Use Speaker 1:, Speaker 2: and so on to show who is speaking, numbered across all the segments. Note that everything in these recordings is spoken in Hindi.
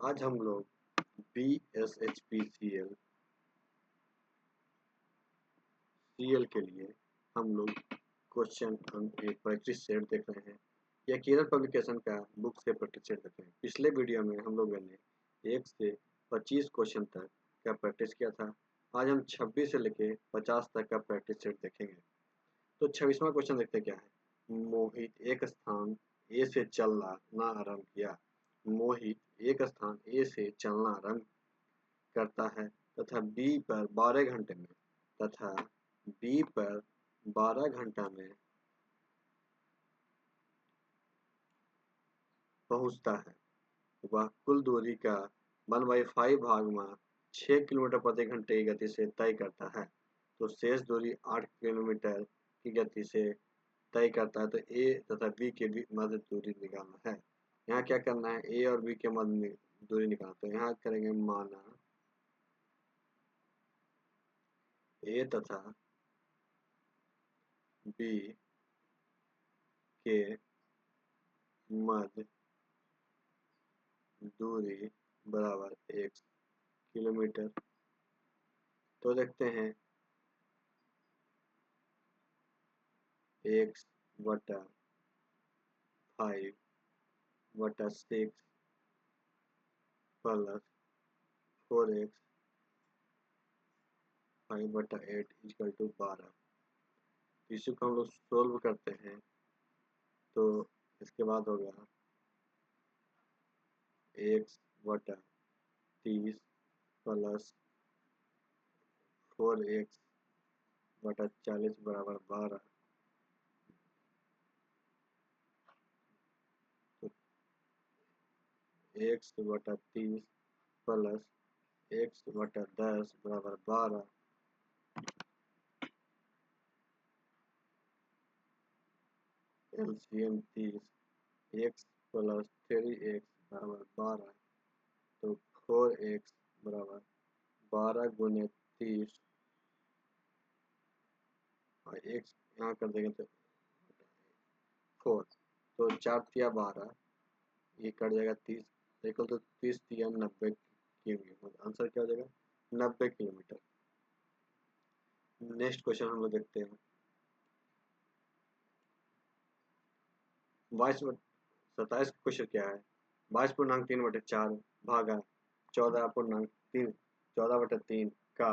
Speaker 1: आज हम लोग BSHPCl के लिए हम लोग क्वेश्चन एक प्रैक्टिस सेट देख रहे हैं। यह केरल पब्लिकेशन का बुक से प्रैक्टिस सेट देख रहे हैं। पिछले वीडियो में हम लोगों ने 1 से 25 क्वेश्चन तक का प्रैक्टिस किया था। आज हम 26 से लेके 50 तक का प्रैक्टिस सेट देखेंगे। तो 26वां क्वेश्चन देखते क्या है। मोहित एक स्थान ए से चलना आरंभ किया। मोहित एक स्थान ए से चलना आरंभ करता है तथा बी पर 12 घंटा में पहुंचता है। वह कुल दूरी का 1/5 भाग में 6 किलोमीटर प्रति घंटे की गति से तय करता है। तो शेष दूरी 8 किलोमीटर की गति से तय करता है। तो ए तथा बी के मध्य दूरी निकालना है। यहाँ क्या करना है, ए और बी के मध्य दूरी निकालना। तो यहाँ करेंगे माना ए तथा बी के मध्य दूरी बराबर 1 किलोमीटर। तो देखते हैं 1/5/6 प्लस 4x 5/8 इक्वल टू 12। इसी को हम लोग सोल्व करते हैं तो इसके बाद होगा 1/30 प्लस 4x/40 बराबर 12। तो 1/30 प्लस x/10 बराबर 12। LCM 30, x प्लस 3x बराबर 12। तो 4x बराबर 12 गुने 30 और x यहाँ कर देंगे तो 4। तो 4 तिया 12, ये कट जाएगा 30, देखो तो 30 तिया 90 किलोमीटर। आंसर क्या हो जाएगा 90 किलोमीटर। नेक्स्ट क्वेश्चन हम लोग देखते हैं। 27 क्वेश्चन क्या है। 22.3/4 भागा 14.3 का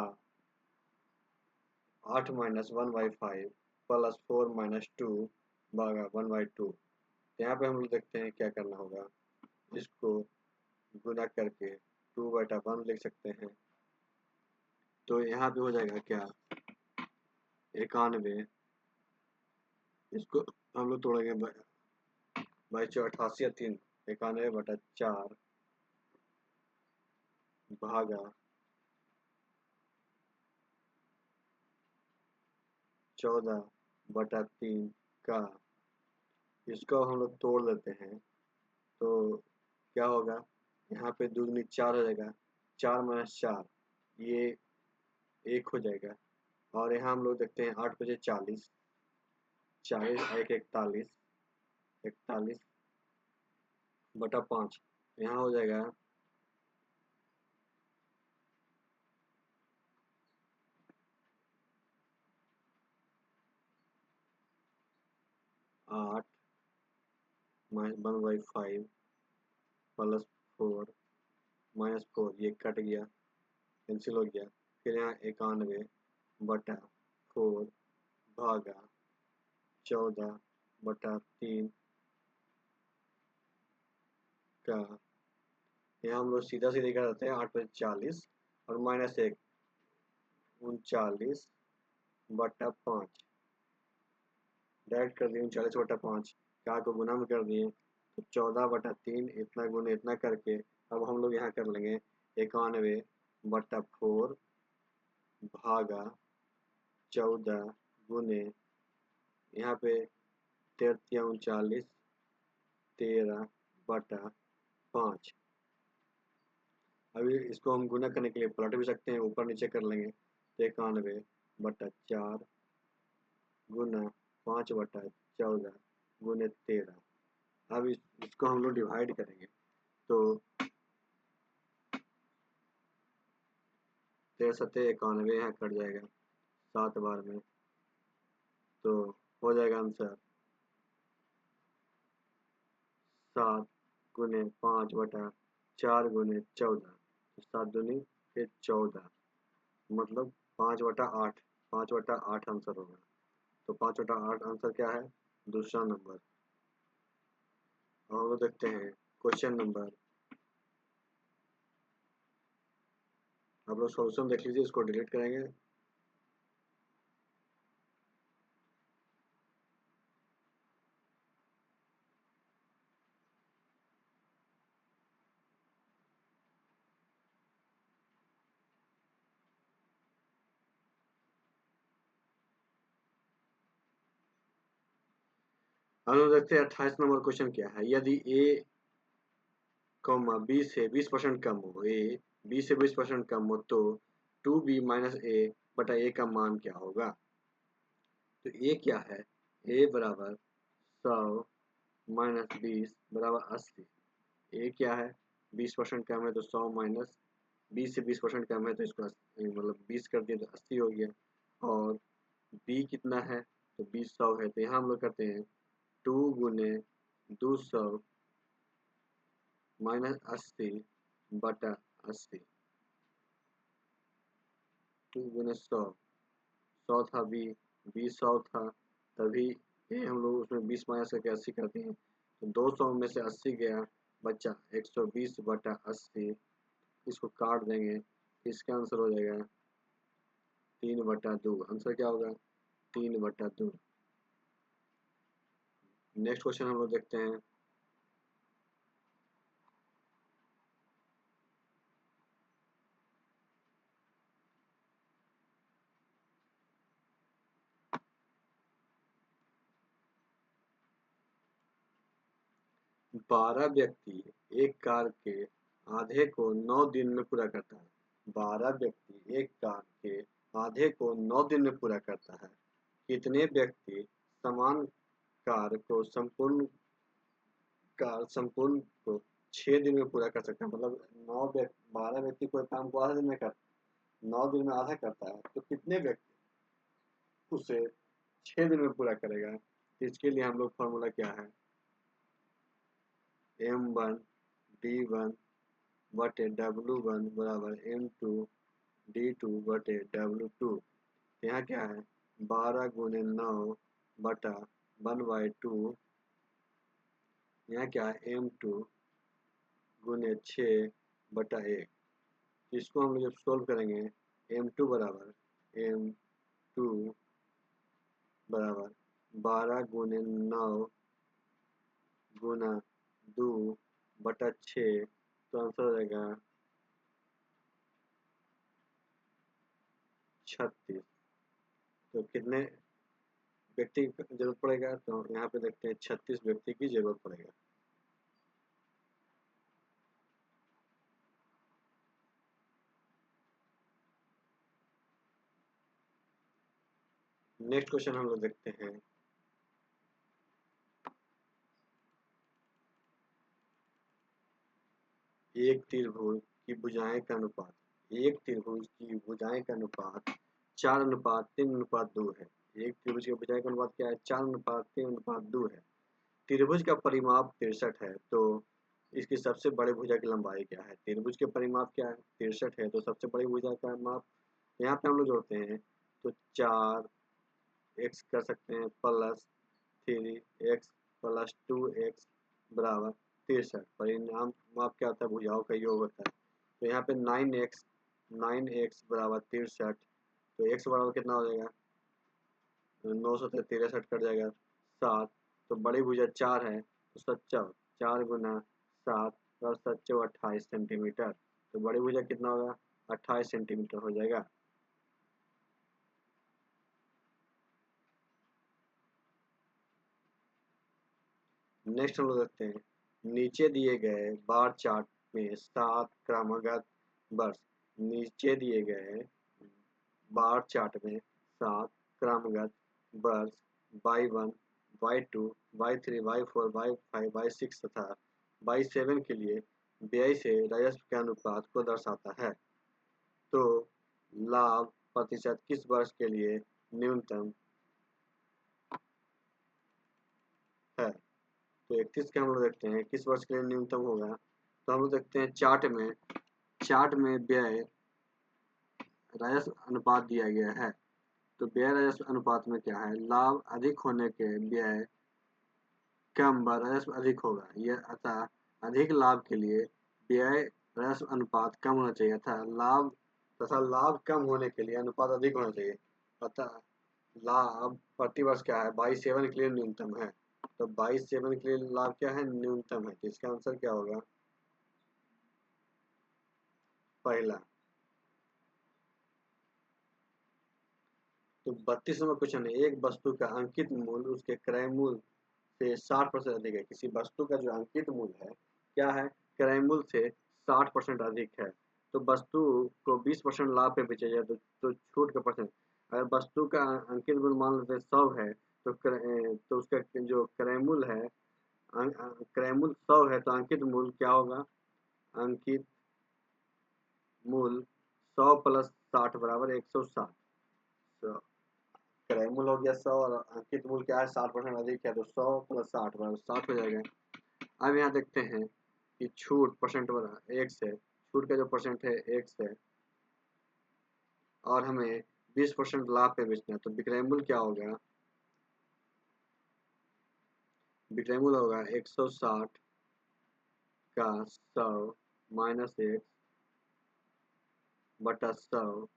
Speaker 1: 8-1/5 प्लस 4-2 भागा 1/2। यहाँ पे हम लोग देखते हैं क्या करना होगा। इसको गुना करके 2/1 लिख सकते हैं। तो यहाँ पे हो जाएगा क्या 91। इसको हम लोग तोड़ेंगे 2288 3 91/4 भागा 14/3 का, इसको हम लोग तोड़ देते हैं तो क्या होगा, यहाँ पे दूनी 4 हो जाएगा, 4-4 ये 1 हो जाएगा। और यहाँ हम लोग देखते हैं 8 बजे 40, 40 1 41, 41/5 यहाँ हो जाएगा 8 1/5 प्लस 4 ये कट गया, कैंसिल हो गया। फिर यहाँ 91/4 भागा 14/3 का, यहाँ हम लोग सीधा सीधे कर देते हैं 8 बजे 40 और -1 39/5 डायरेक्ट कर दिए 39/5 का को गुना में कर दिए तो 14/3 इतना गुने इतना करके अब हम लोग यहाँ कर लेंगे 91/4 भागा 14 गुने यहाँ पे 33-39 13/5। अभी इसको हम गुना करने के लिए पलट भी सकते हैं, ऊपर नीचे कर लेंगे तो 91/4 गुना 5/14 गुने 13। अब इसको हम लोग डिवाइड करेंगे तो सत्ते 91 यहाँ कट जाएगा 7 बार में, तो हो जाएगा आंसर 7 गुने 5/4 गुने 14, तो 7 दूनी फिर 14, मतलब 5/8, 5/8 आंसर होगा। तो 5/8 आंसर क्या है? दूसरा नंबर। और हम लोग देखते हैं क्वेश्चन नंबर, आप लोग सॉल्यूशन देख लीजिए, इसको डिलीट करेंगे। हम लोग देखते हैं 28 नंबर क्वेश्चन क्या है। यदि ए कॉमा बी से 20% कम हो, ए बी से 20% कम हो, तो 2b माइनस ए बटा ए का मान क्या होगा? तो ए क्या है? ए बराबर 100 माइनस 20 बराबर 80। ए क्या है? 20% कम है तो 100 माइनस 20 से 20% कम है तो इसको मतलब 20 कर दिए तो 80 हो गया। और बी कितना है? तो 20 100 है, तो यहाँ हम लोग करते हैं 2 गुने 200 माइनस 80 बटा 80। 2 गुने 100, 100 था बी, 100 था, तभी ये हम लोग उसमें 20 माइनस करके 80 करते हैं, तो 200 में से 80 गया, बचा 120 बटा 80। इसको काट देंगे, इसका आंसर हो जाएगा 3/2। आंसर क्या होगा? 3/2। नेक्स्ट क्वेश्चन हम लोग देखते हैं। बारह व्यक्ति एक कार के आधे को 9 दिन में पूरा करता है। 12 व्यक्ति एक कार के आधे को 9 दिन में पूरा करता है। कितने व्यक्ति समान कार को संपूर्ण को 6 दिन में पूरा कर सकते हैं? मतलब 12 व्यक्ति कोई काम को आधे दिन में करता, 9 दिन में आधा करता है, तो कितने व्यक्ति उसे 6 दिन में पूरा करेगा? इसके लिए हम लोग फॉर्मूला क्या है? M1 D1 बटे W1 बराबर M2 D2 बटे W2। यहाँ क्या है? 12 गुने 9 बटा 1/2। यहाँ क्या है? M2 गुने 6 बटा 1। इसको हम जब सोल्व करेंगे, M2 बराबर 12 गुने 9 गुना 2 बटा 6, तो आंसर हो जाएगा 36। तो कितने व्यक्ति की जरूरत पड़ेगा? तो यहाँ पे देखते हैं 36 व्यक्ति की जरूरत पड़ेगा। नेक्स्ट क्वेश्चन हम लोग देखते हैं। एक त्रिभुज की भुजाएं का अनुपात, एक त्रिभुज की भुजाएं का अनुपात 4:3:2 है। एक त्रिभुज की भुजाएं का अनुपात क्या है? 4:3:2 है। त्रिभुज का परिमाप 63 है, तो इसकी सबसे बड़े भुजा की लंबाई क्या है? त्रिभुज के परिमाप क्या है? 63 है, तो सबसे बड़ी भुजा का माप यहाँ पे हम लोग जोड़ते हैं, तो 4x कर सकते हैं प्लस 3x प्लस 2x बराबर 63। परिणाम माप क्या होता है? भुजाओं का योग होता है। तो यहाँ पे 9x बराबर 63, तो x बराबर कितना हो जाएगा? 9 से 63 कट जाएगा 7, तो बड़ी भुजा 4 है, तो सच्चा 4 गुना 7 और सच्चो 28 सेंटीमीटर। तो बड़ी भुजा कितना होगा? 28 सेंटीमीटर हो जाएगा। नेक्स्ट हम लोग देखते हैं, नीचे दिए गए बार चार्ट में 7 क्रमागत वर्ष, नीचे दिए गए बार चार्ट में 7 क्रमागत वर्ष y1 y2 y3 y4 y5 y6 तथा y7 के लिए व्यय से राजस्व के अनुपात को दर्शाता है। तो लाभ प्रतिशत किस वर्ष के लिए न्यूनतम है। तो 31 के हम लोग देखते हैं किस वर्ष के लिए न्यूनतम होगा। तो हम लोग देखते हैं चार्ट में व्यय राजस्व अनुपात दिया गया है। तो व्यय राजस्व अनुपात में क्या है, लाभ अधिक होने के व्यय कम व राजस्व अधिक होगा। यह अतः अधिक लाभ के लिए व्यय राजस्व अनुपात कम होना चाहिए तथा लाभ कम होने के लिए अनुपात अधिक होना चाहिए। अतः लाभ प्रति वर्ष क्या है, 22/7 के लिए न्यूनतम है। तो 22/7 के लिए लाभ क्या है, न्यूनतम है। तो इसका आंसर क्या होगा, पहला। तो 32 नंबर क्वेश्चन है, एक वस्तु का अंकित मूल्य उसके क्रय मूल्य से 60% अधिक है। किसी वस्तु का जो अंकित मूल्य है क्या है, क्रय मूल्य से 60% अधिक है। तो वस्तु को 20% लाभ पे बेचा जाए तो छूट का परसेंट, अगर वस्तु का अंकित मूल्य मान लेते 100 है तो उसका जो क्रय मूल्य है, क्रय मूल्य 100 है तो अंकित मूल्य क्या होगा, अंकित मूल्य 100 + 60 = 160। तो क्रय मूल्य हो गया 100 और अंकित मूल्य क्या है, 60% अधिक है, तो 100 + 60 = 60 हो जाएगा। अब यहाँ देखते हैं कि छूट परसेंट बना 1 से, छूट का जो परसेंट है 1 से, और हमें 20% लाभ पे बेचना है। तो विक्रय मूल्य क्या होगा, विक्रय मूल्य होगा 160 का 100 - 1 बटा 100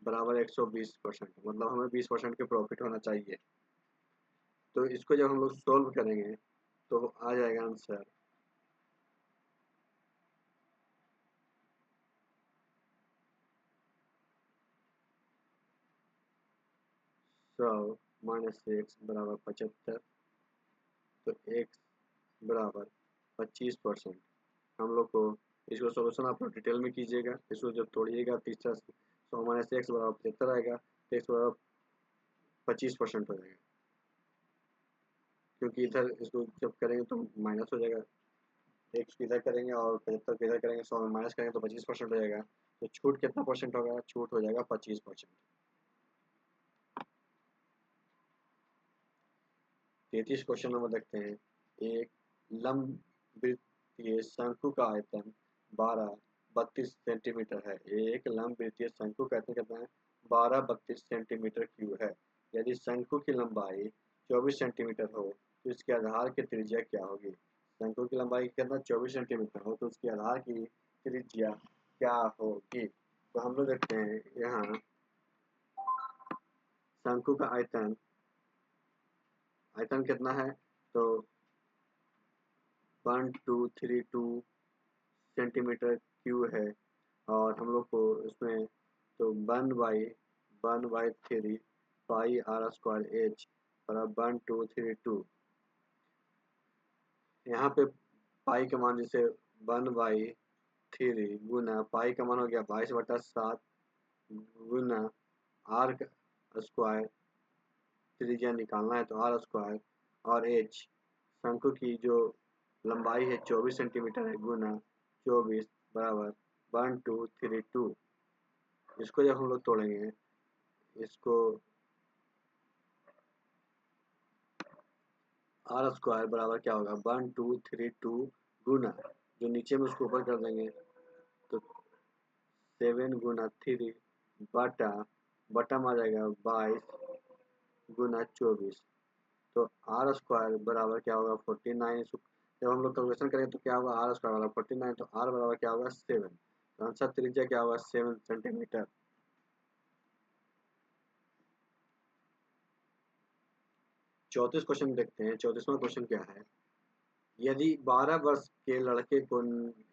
Speaker 1: बराबर 120%। मतलब हमें 20% के प्रॉफिट होना चाहिए। तो इसको जब हम लोग सोल्व करेंगे तो आ जाएगा आंसर 100 - 1 बराबर 75। तो x बराबर 25%। हम लोग को इसको सोल्यूशन आप लोग डिटेल में कीजिएगा। इसको जब तोड़िएगा तीसरा 100 - x बराबर 75 आएगा, तो x बराबर 25% हो जाएगा, क्योंकि इधर इसको जब करेंगे तो माइनस हो जाएगा। x को इधर करेंगे और 75 को इधर करेंगे, 100 में माइनस करेंगे तो 25% हो जाएगा। तो छूट कितना परसेंट होगा, छूट हो जाएगा 25%। 33 क्वेश्चन नंबर देखते हैं। एक लंबवृत्तीय शंकु का आयतन 32 सेंटीमीटर है। एक लंबवृत्तीय शंकु का आयतन कितना है, 32 सेंटीमीटर क्यूब है। यदि शंकु की लंबाई 24 सेंटीमीटर हो तो इसके आधार की त्रिज्या क्या होगी। शंकु की लंबाई कितना 24 सेंटीमीटर हो तो उसके आधार की त्रिज्या क्या होगी। तो हम लोग देखते हैं यहाँ शंकु का आयतन कितना है, तो 1232 सेंटीमीटर क्यूब है। और हम लोग को इसमें तो 1/3 पाई r² h बराबर 1232। यहाँ पे पाई का मान जैसे 1/3 गुना पाई का मान हो गया 22/7 गुना r², त्रिज्या निकालना है तो r² और h, शंकु की जो लंबाई है 24 सेंटीमीटर है, गुना 24 बराबर 1232। इसको जब हम लोग तोड़ेंगे, इसको r² बराबर क्या होगा 1232 गुना, जो नीचे में उसको ऊपर कर देंगे तो 7 गुना 3 बटा बटा में आ जाएगा 22 गुना 24। तो r² बराबर क्या होगा 49। जब हम लोग कैलकुलेशन करेंगे तो क्या होगा, r² बराबर 49, तो r बराबर क्या होगा 7। तो आंसर त्रिज्या क्या होगा 7 सेंटीमीटर। 34 क्वेश्चन देखते हैं। 34वां क्वेश्चन क्या है, यदि 12 वर्ष के लड़के को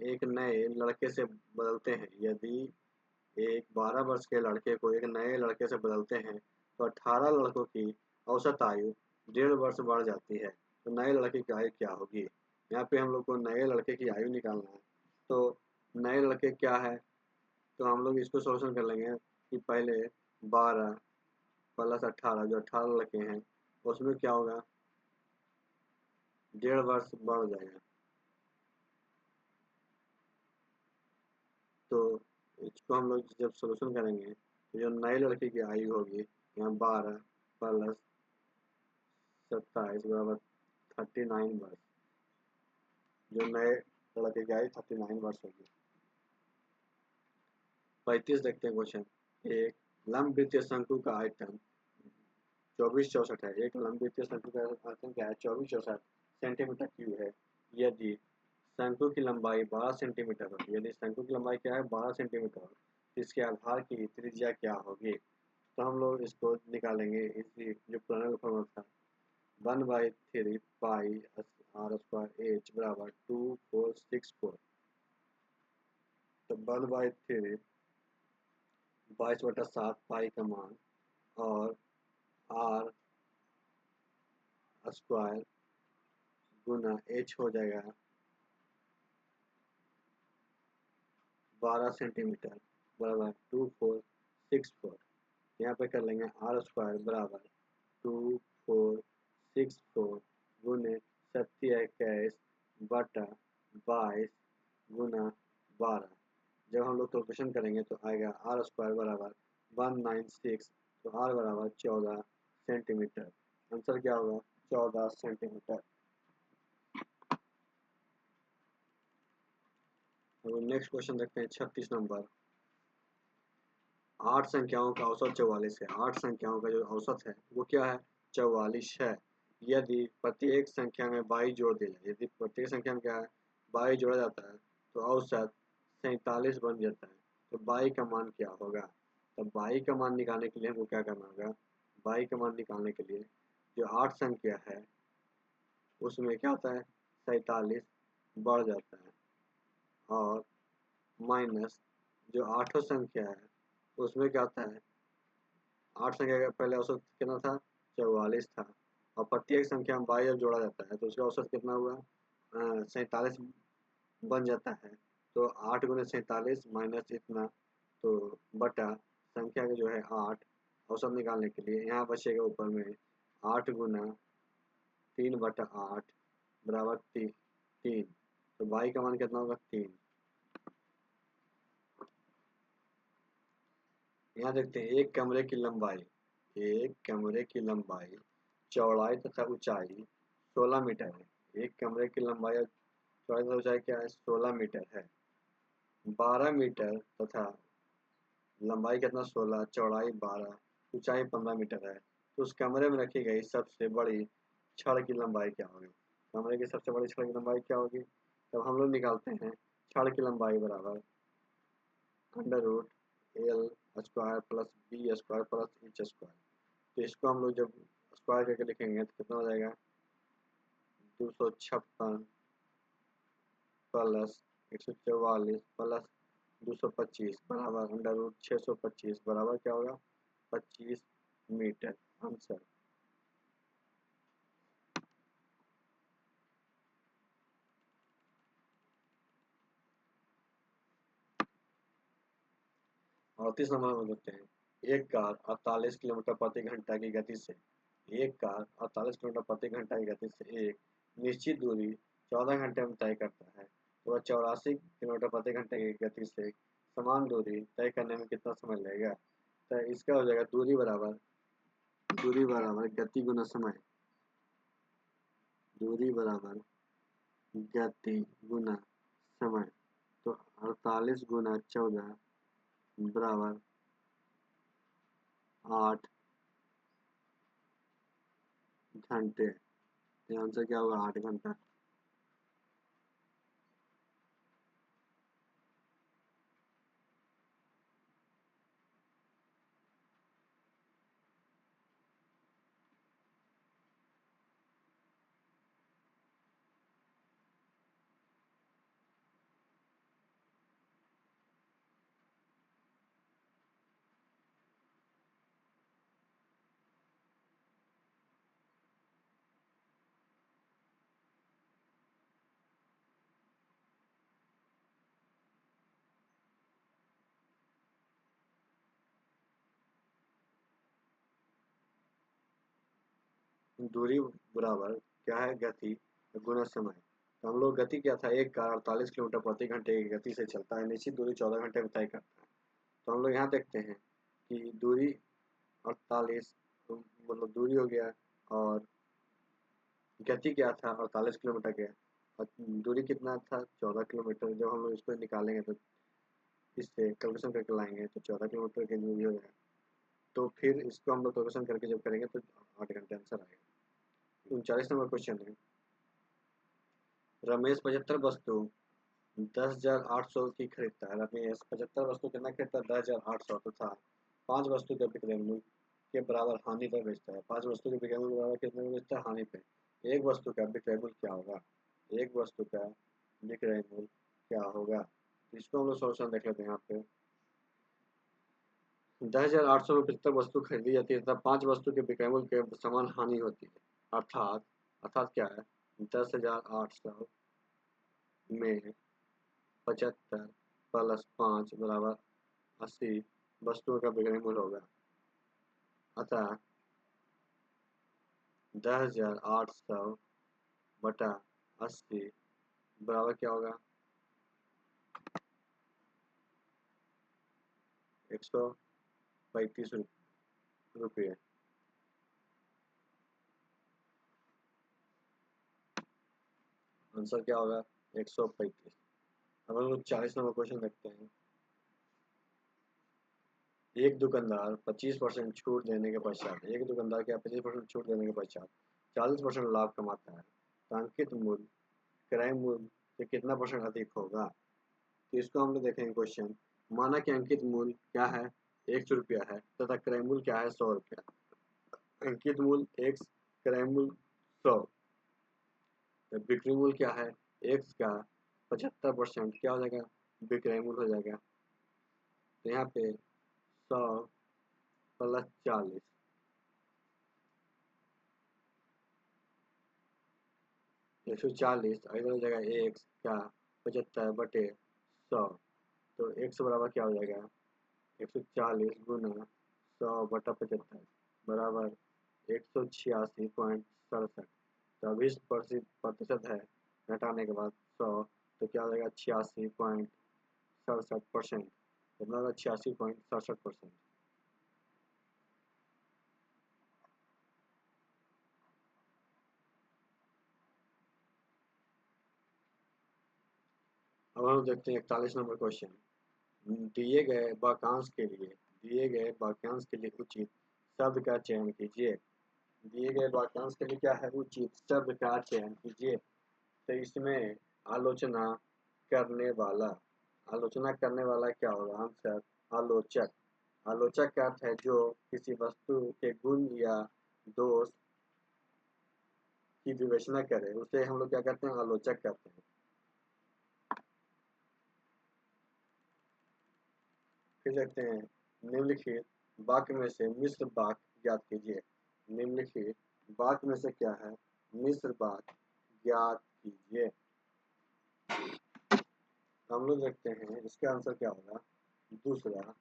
Speaker 1: एक नए लड़के से बदलते हैं, यदि एक 12 वर्ष के लड़के को एक नए लड़के से बदलते हैं तो 18 लड़कों की औसत आयु 1.5 वर्ष बढ़ जाती है। तो नए लड़के की आयु क्या होगी। यहाँ पे हम लोग को नए लड़के की आयु निकालना है। तो नए लड़के क्या है, तो हम लोग इसको सोल्यूशन कर लेंगे कि पहले 12 + 18, जो 18 लड़के हैं उसमें क्या होगा 1.5 वर्ष बढ़ जाएगा। तो इसको हम लोग जब सोल्यूशन करेंगे तो जो नए लड़के की आयु होगी यहाँ 12 प्लस 27 बराबर 39 वर्ष। जो नए लड़के की आयु 39 वर्ष होगी। 35 देखते हैं क्वेश्चन। एक लंब वृत्तीय शंकु का आयतन 2464 है। एक लंब वृत्तीय शंकु का आयतन क्या है? 2464 सेंटीमीटर क्यूब है। यदि शंकु की लंबाई 12 सेंटीमीटर होगी, यदि शंकु की लंबाई क्या है? 12 सेंटीमीटर, तो इसके आधार की त्रिज्या क्या होगी? तो हम लोग इसको निकालेंगे। इसी जो पुराना फॉर्मूला था 1/3 पाई आर स्क्वायर एच बराबर 2464। तो 1/3 22/7 पाई का मान और आर स्क्वायर गुना एच हो जाएगा 12 सेंटीमीटर बराबर 2464। यहाँ पे कर लेंगे आर स्क्वायर बराबर 2464 गुने 27 बटा 22 गुना 12। जब हम लोग कैलकुलेशन करेंगे तो आएगा आर स्क्वायर बराबर 196। तो आर बराबर 14 सेंटीमीटर। आंसर क्या होगा? 14 सेंटीमीटर। तो नेक्स्ट क्वेश्चन देखते हैं 36 नंबर। 8 संख्याओं का औसत 44 है। 8 संख्याओं का जो औसत है वो क्या है? 44 है। यदि प्रत्येक संख्या में 22 जोड़ दिया जाए, यदि प्रत्येक संख्या में क्या है? 22 जोड़ा जाता है तो औसत 47 बन जाता है। तो 22 का मान क्या होगा? तो 22 का मान निकालने के लिए हमको क्या करना होगा? 22 का मान निकालने के लिए जो 8 संख्या है उसमें क्या होता है? 47 बढ़ जाता है और माइनस जो 8 संख्या है उसमें क्या होता है? 8 संख्या का पहले औसत कितना था? 44 था। और प्रत्येक संख्या में 22 जब जोड़ा जाता है तो उसका औसत कितना हुआ? 47 बन जाता है। तो 8 गुने 47 माइनस इतना, तो बटा संख्या का जो है 8 औसत निकालने के लिए यहाँ बचेगा ऊपर में 8 गुना 3/8 बराबर 3। तो 22 का मान कितना होगा? 3। यहाँ देखते हैं एक कमरे की लंबाई चौड़ाई तथा ऊंचाई 16 मीटर है। एक कमरे की लंबाई और चौड़ाई तथा ऊंचाई क्या है? 16 मीटर है। 12 मीटर तथा लंबाई कितना? 16, चौड़ाई 12, ऊंचाई 15 मीटर है। तो उस कमरे में रखी गई सबसे बड़ी छड़ की लंबाई क्या होगी? कमरे की सबसे बड़ी छड़ की लंबाई क्या होगी? तब हम लोग निकालते हैं छड़ की लंबाई बराबर under root L square plus B square plus H square. तो इसको हम लोग जब स्क्वायर करके लिखेंगे तो कितना हो जाएगा? 256 प्लस 144 प्लस 225 बराबर अंडर रूट 625 बराबर क्या होगा? 25 मीटर। आंसर। और 30 नंबर में देखते हैं। एक कार 48 किलोमीटर प्रति घंटा की गति से एक कार 48 किलोमीटर प्रति घंटा की गति से एक निश्चित दूरी 14 घंटे में तय करता है। तो वह 84 किलोमीटर प्रति घंटे की गति से समान दूरी तय करने में कितना समय लगेगा? तो इसका हो जाएगा दूरी बराबर गति गुना समय। दूरी बराबर गति गुना समय। तो 48 गुना 14 बराबर 8 घंटे। तो आंसर क्या होगा? 8 घंटा। दूरी बराबर क्या है? गति गुना समय। तो हम लोग गति क्या था? एक कार 48 किलोमीटर प्रति घंटे की गति से चलता है, निश्चित दूरी 14 घंटे में तय करता है। तो हम लोग यहाँ देखते हैं कि दूरी 48 मतलब दूरी हो गया, और गति क्या था 48 किलोमीटर के, और दूरी कितना था 14 किलोमीटर। जब हम लोग इसको निकालेंगे तो इससे कैलकुलेशन करके लाएंगे तो 14 किलोमीटर के दूरी हो गया। तो फिर इसको हम लोग कैलकुलेशन करके जब करेंगे तो 8 घंटे आंसर आएगा। 39 नंबर क्वेश्चन है, रमेश 75 वस्तु 10,800 की खरीदता है। रमेश 75 वस्तु कितना खरीदता है 10,800 तथा 5 वस्तु के विक्रय मूल्य के बराबर हानि पर बेचता है। 5 वस्तु के विक्रय मूल्य बराबर कितने में बेचता है हानि पे। एक वस्तु का विक्रय मूल्य क्या होगा, एक वस्तु का विक्रय मूल्य क्या होगा। इसको हम लोग सोल्यूशन देख लेते हैं। यहाँ पे 10,800 में 75 वस्तु खरीदी जाती है तथा 5 वस्तु के विक्रय मूल्य के समान हानि होती है। अर्थात अर्थात क्या है, 10,800 में 75 प्लस 5 बराबर 80 वस्तुओं का विक्रय मूल्य होगा। अतः 10,800 बटा 80 बराबर क्या होगा 135 रुपये। आंसर क्या होगा 135। अब हम लोग 40 नंबर क्वेश्चन देखते हैं। एक दुकानदार 25% छूट देने के पश्चात, एक दुकानदार क्या 25% छूट देने के पश्चात 40% लाभ कमाता है, तो अंकित मूल्य क्रय मूल्य से कितना परसेंट अधिक होगा। तो इसको हम लोग देखेंगे क्वेश्चन। माना कि अंकित मूल्य क्या है 100 रुपया है तथा क्रय मूल्य क्या है 100 रुपया। अंकित मूल्य x, क्रय मूल्य 100, बिक्री मूल्य क्या है x का 75% क्या हो जाएगा विक्रय मूल्य हो जाएगा। तो यहाँ पे 100 प्लस 40 140, इधर हो जाएगा x का 75 बटे 100। तो x बराबर क्या हो जाएगा 140 गुना 100 बटा 75 बराबर 186.67। 20% है घटाने के बाद 100, तो क्या हो जाएगा 86.67%। कितना होगा 86.67%। अब हम देखते हैं 41 नंबर क्वेश्चन। दिए गए वाक्यांश के लिए उचित शब्द का चयन कीजिए। दिए गए वाक्यांश के लिए क्या है उचित शब्द का चयन कीजिए। तो इसमें आलोचना करने वाला, आलोचना करने वाला क्या होगा आंसर आलोचक। आलोचक का अर्थ है जो किसी वस्तु के गुण या दोष की विवेचना करे, उसे हम लोग क्या कहते हैं आलोचक कहते हैं। फिर देखते हैं निम्नलिखित वाक्य में से मिश्र वाक्य ज्ञात कीजिए। निम्नलिखित वाक्य में से क्या है मिश्र वाक्य ज्ञात कीजिए। हम लोग देखते हैं इसका आंसर क्या होगा दूसरा,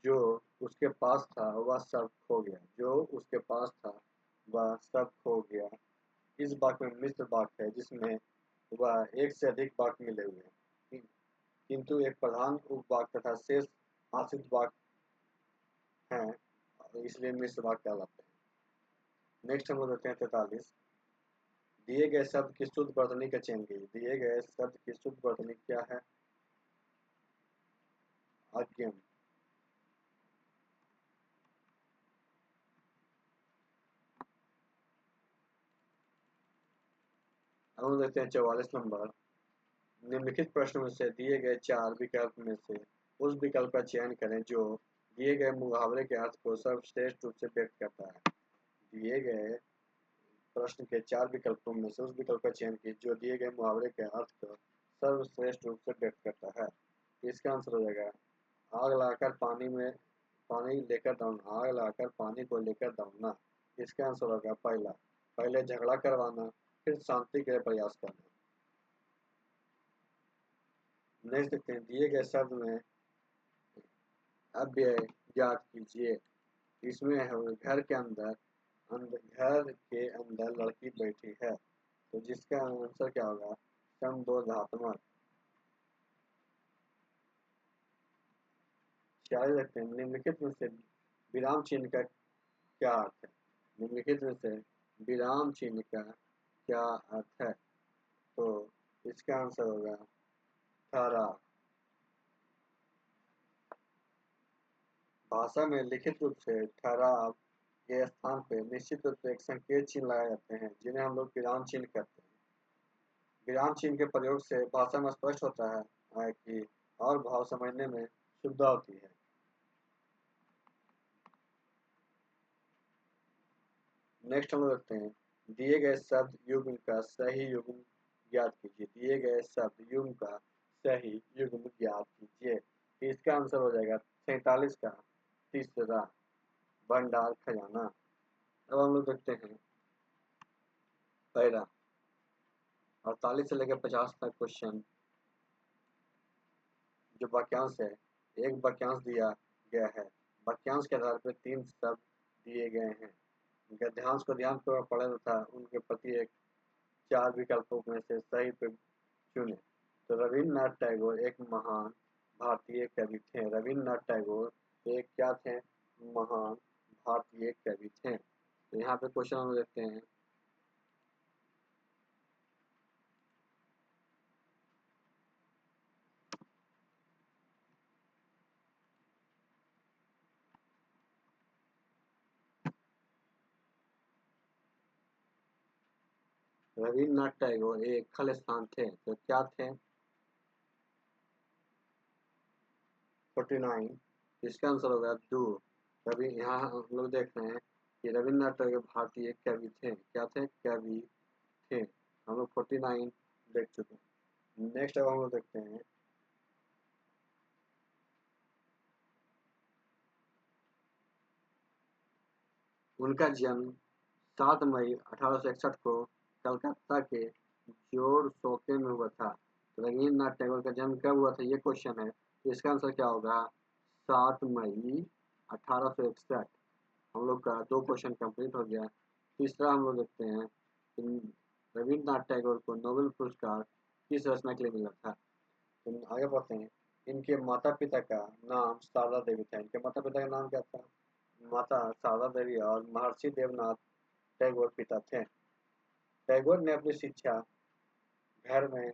Speaker 1: जो उसके पास था वह सब खो गया, जो उसके पास था वह सब खो गया। इस वाक्य में मिश्र वाक्य है जिसमें वह एक से अधिक वाक्य मिले हुए हैं, किंतु एक प्रधान उपवाक्य तथा शेष आश्रित वाक्य हैं, इसलिए मिश्र वाक्य कहलाते हैं। नेक्स्ट हम लोग देखते हैं 43। दिए गए शब्द की शुद्ध वर्तनी का चयन कीजिए। दिए गए शब्द की शुद्ध वर्तनी क्या है अज्ञम। अब हम देखते हैं 44 नंबर। निम्नलिखित प्रश्न में से दिए गए 4 विकल्प में से उस विकल्प का चयन करें जो दिए गए मुहावरे के अर्थ को सर्वश्रेष्ठ रूप से व्यक्त करता है। दिए गए प्रश्न के 4 विकल्पों में से उस विकल्प का चयन कीजिए जो दिए गए मुहावरे के अर्थ को सर्वश्रेष्ठ रूप से व्यक्त करता है। इसका आंसर हो जाएगा आग लगाकर पानी लेकर दौड़ना, आग लगाकर पानी को लेकर दौड़ना। इसका आंसर होगा पहला, पहले झगड़ा करवाना फिर शांति के लिए प्रयास करना। नेक्स्ट देखते हैं दिए गए शब्द में अव्यय ज्ञात कीजिए। इसमें है घर के अंदर घर के अंदर लड़की बैठी है, तो जिसका आंसर क्या होगा संबोधात्मक। 46 देखते हैं, निम्नलिखित में से विराम चिन्ह का क्या अर्थ है? निम्नलिखित में से विराम चिन्ह का क्या अर्थ है? तो इसका आंसर होगा ठहराव। भाषा में लिखित रूप से ठहराव के स्थान पे निश्चित रूप से एक संकेत चिन्ह लगाए जाते हैं, जिन्हें हम लोग विराम चिन्ह कहते हैं। विराम चिन्ह के प्रयोग से भाषा में स्पष्ट होता है कि और भाव समझने में सुविधा होती है। नेक्स्ट हम लोग देखते हैं, दिए गए शब्द युग्म का सही युग्म ज्ञात कीजिए। दिए गए शब्द युग्म का सही युग्म ज्ञात कीजिए। इसका आंसर हो जाएगा 47 का तीसरा, भंडार खजाना। अब हम लोग देखते हैं पहला 48 से लेकर 50 तक क्वेश्चन। जो वाक्यांश है, एक वाक्यांश दिया गया है, वाक्यांश के आधार पर 3 शब्द दिए गए हैं। गद्यांश को ध्यानपूर्वक पढ़े तथा उनके प्रति एक 4 विकल्पों में से सही पे चुने। तो रविन्द्रनाथ टैगोर एक महान भारतीय कवि थे। रविन्द्रनाथ टैगोर एक क्या थे? महान भारतीय कवि थे। तो यहाँ पे क्वेश्चन हम देखते हैं, रविन्द्रनाथ टैगोर एक खालिस्तान थे, तो क्या थे? 49। इसका आंसर होगा दो। कवि, यहाँ हम लोग देख रहे हैं कि रविन्द्रनाथ टैगोर भारतीय कवि थे। क्या थे? कवि थे। हम लोग 49 देख चुके हैं। नेक्स्ट अब हम लोग देखते हैं, उनका जन्म 7 मई 1861 को कलकत्ता के जोर शोके में हुआ था। तो रविन्द्रनाथ टैगोर का जन्म कब हुआ था, ये क्वेश्चन है। तो इसका आंसर क्या होगा? 7 मई 1861। हम लोग का 2 क्वेश्चन कंप्लीट हो गया। तीसरा हम लोग देखते हैं, रविन्द्रनाथ टैगोर को नोबेल पुरस्कार किस रचना के लिए मिला था? तो आगे बढ़ते हैं। इनके माता पिता का नाम शारदा देवी था। इनके माता पिता का नाम क्या था? माता शारदा देवी और महर्षि देवनाथ टैगोर पिता थे। टैगोर ने अपनी शिक्षा घर में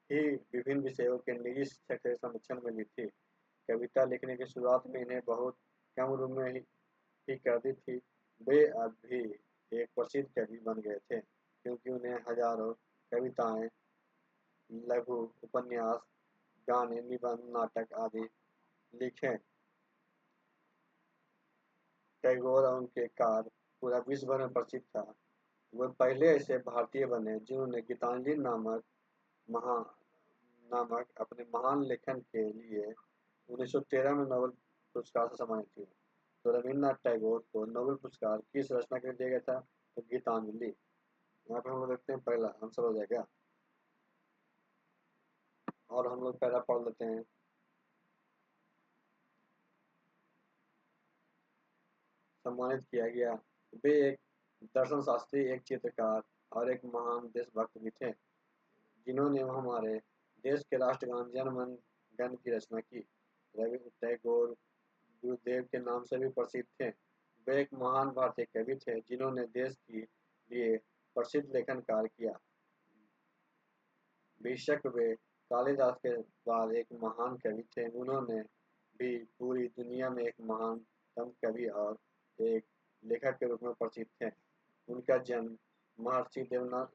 Speaker 1: ही विभिन्न विषयों के निजी शिक्षक के संरक्षण में ली थी। कविता लिखने की शुरुआत में इन्हें बहुत कम उम्र में ही कर दी थी। वे अब भी एक प्रसिद्ध कवि बन गए थे, क्योंकि उन्हें हजारों कविताएं, लघु उपन्यास, गाने, निबंध, नाटक आदि लिखे। टैगोर और उनके कार्य पूरा विश्व भर में प्रसिद्ध था। वे पहले ऐसे भारतीय बने जिन्होंने गीतांजलि महान नामक अपने महान लेखन के लिए 1913 में नोबेल पुरस्कार से सम्मानित हुए। तो रविन्द्रनाथ टैगोर को नोबेल पुरस्कार किस रचना के लिए दिया गया था? तो गीतांजलि। यहाँ पे हम लोग देखते हैं पहला आंसर हो जाएगा। और हम लोग पहला पढ़ लेते हैं, सम्मानित किया गया। वे एक दर्शन शास्त्री, एक चित्रकार और एक महान देशभक्त भी थे, जिन्होंने हमारे देश के राष्ट्रगान जन मन गण की रचना की। रवि टैगोर गुरुदेव के नाम से भी प्रसिद्ध थे। वे एक महान भारतीय कवि थे, जिन्होंने देश के लिए प्रसिद्ध लेखन कार्य किया। बेशक वे कालिदास के बाद एक महान कवि थे, उन्होंने भी पूरी दुनिया में एक महानतम कवि और एक लेखक के रूप में प्रसिद्ध थे। उनका जन्म महर्षि देवनाथ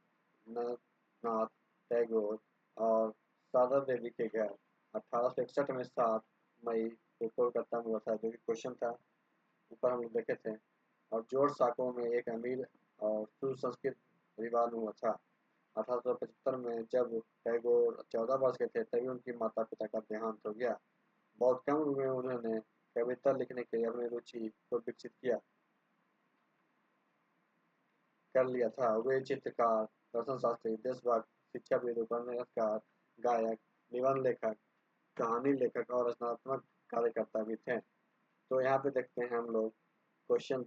Speaker 1: नाथ टैगोर और शारदा देवी के घर 1861 में 7 मई को कोलकाता में हुआ था, जो कि क्वेश्चन था ऊपर हम लोग देखे थे। और जोड़ साको में एक अमीर और सुसंस्कृत परिवार में हुआ था। 1875 में जब टैगोर 14 वर्ष के थे, तभी उनकी माता पिता का देहांत हो गया। बहुत कम उम्र में उन्होंने कविता लिखने के लिए अपनी रुचि को विकसित किया कर लिया था। वे चित्रकार, दर्शन शास्त्री, देशभक्त, शिक्षाविद, उपन्यासकार, गायक, निबंध लेखक, कहानी लेखक और रचनात्मक कार्यकर्ता भी थे। तो यहाँ पे देखते हैं हम लोग क्वेश्चन,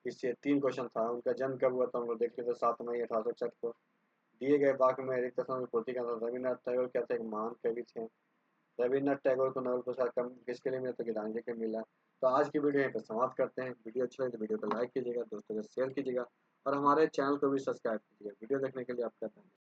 Speaker 1: इससे 3 क्वेश्चन था। उनका जन्म कब हुआ था हम लोग देख लेते, 7 मई 1861 को। दिए गए वाक्य में रिक्त स्थान की पूर्ति करना। रविन्द्रनाथ टैगोर क्या थे? एक महान कवि थे। रविन्द्रनाथ टैगोर को नोबेल पुरस्कार कम किसके लिए मिला, तो गीतांजलि के मिला। तो आज की वीडियो यहीं पर समाप्त करते हैं। वीडियो अच्छी लगी तो वीडियो को लाइक कीजिएगा, दोस्तों को शेयर कीजिएगा और हमारे चैनल को भी सब्सक्राइब कीजिएगा। वीडियो देखने के लिए आपका धन्यवाद।